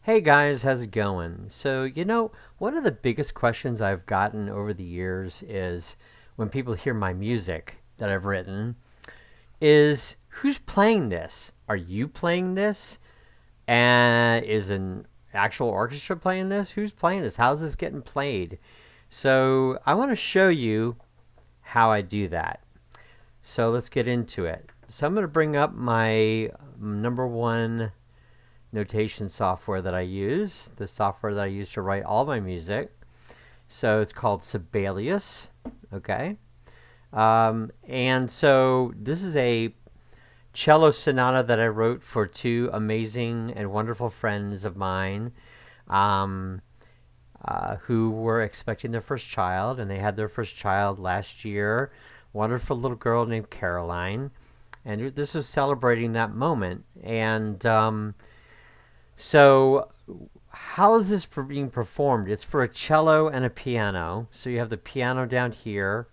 Hey guys, how's it going? One of the biggest questions I've gotten over the years is when people hear my music that I've written is who's playing this? Are you playing this? And is an actual orchestra playing this? Who's playing this? How's this getting played? So I want to show you how I do that. So let's get into it. So I'm going to bring up my number one notation software that I use, the software that I use to write all my music. So it's called Sibelius. Okay. And so this is a cello sonata that I wrote for two amazing and wonderful friends of mine um, who were expecting their first child, and they had their first child last year. Wonderful little girl named Caroline. And this was celebrating that moment. So, how is this being performed? It's for a cello and a piano. So you have the piano down here,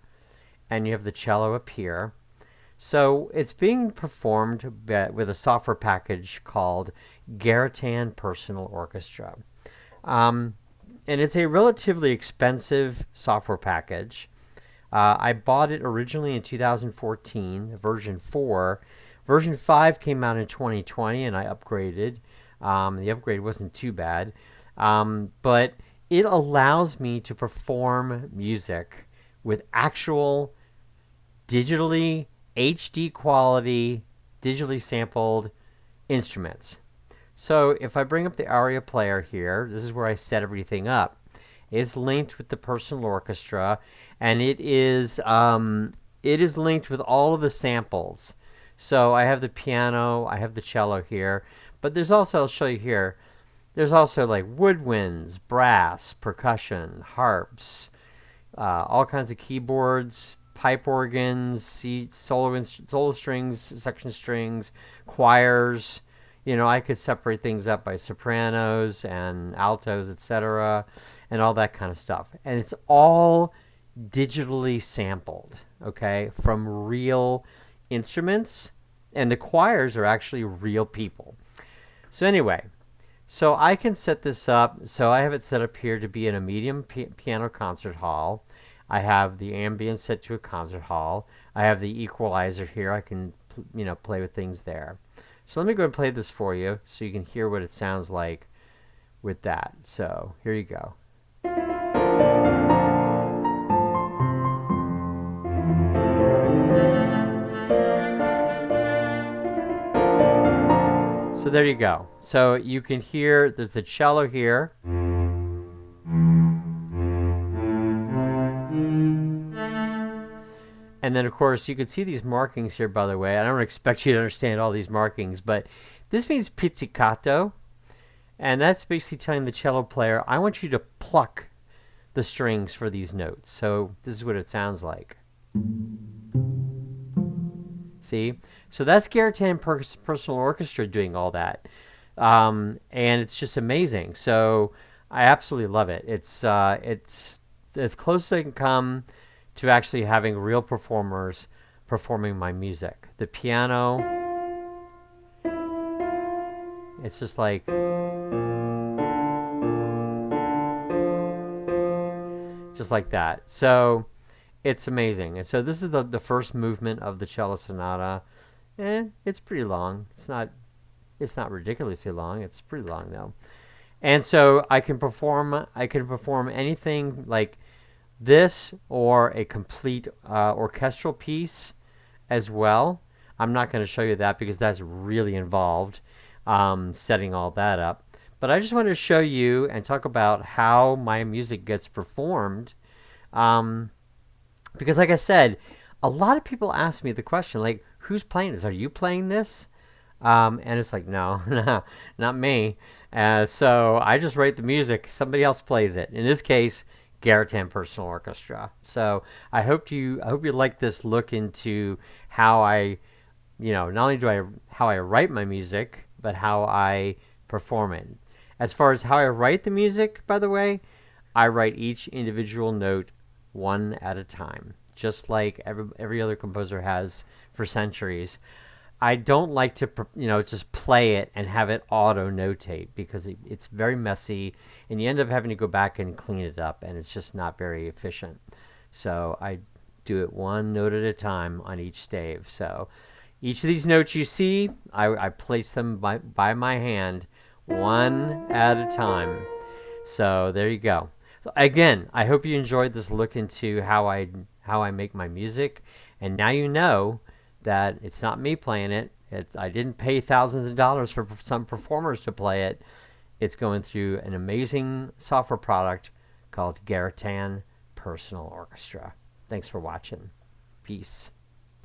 and you have the cello up here. So it's being performed with a software package called Garritan Personal Orchestra. Um, and it's a relatively expensive software package. I bought it originally in 2014, version 4. Version 5 came out in 2020, and I upgraded. The upgrade wasn't too bad. But it allows me to perform music with actual digitally HD quality, digitally sampled instruments. So if I bring up the ARIA player here, this is where I set everything up. It's linked with the personal orchestra, and it is linked with all of the samples. So I have the piano, I have the cello here, but there's also, I'll show you here, there's also like woodwinds, brass, percussion, harps, all kinds of keyboards, pipe organs, solo strings, section strings, choirs. I could separate things up by sopranos and altos, etc., and all that kind of stuff. And it's all digitally sampled, okay, from real instruments, and the choirs are actually real people. So anyway, so I can set this up. So I have it set up here to be in a medium piano concert hall. I have the ambience set to a concert hall. I have the equalizer here. I can play with things there. So let me go and play this for you so you can hear what it sounds like with that. So here you go. So there you go. So you can hear there's the cello here. And then, of course, you can see these markings here, by the way. I don't expect you to understand all these markings, but this means pizzicato. And that's basically telling the cello player, I want you to pluck the strings for these notes. So this is what it sounds like. See? So that's Garritan Personal Orchestra doing all that. And it's just amazing. So I absolutely love it. It's as close as I can come to actually having real performers performing my music. The piano, it's just like that. So it's amazing. And so this is the first movement of the cello sonata. It's pretty long. It's not ridiculously long. It's pretty long though. And so I can perform anything like this or a complete orchestral piece as well. I'm not going to show you that because that's really involved, setting all that up. But I just wanted to show you and talk about how my music gets performed. Because like I said, a lot of people ask me the question, like, who's playing this? Are you playing this? And it's like, no, no, not me. So I just write the music. Somebody else plays it. In this case, Garritan Personal Orchestra. So I hope you like this look into how I, not only how I write my music, but how I perform it. As far as how I write the music, by the way, I write each individual note one at a time, just like every other composer has for centuries. I don't like to, just play it and have it auto notate because it's very messy and you end up having to go back and clean it up and it's just not very efficient. So I do it one note at a time on each stave. So each of these notes you see, I place them by my hand one at a time. So there you go. So again, I hope you enjoyed this look into how I make my music, and now you know that it's not me playing it. I didn't pay thousands of dollars for some performers to play it. It's going through an amazing software product called Garritan Personal Orchestra. Thanks for watching. Peace.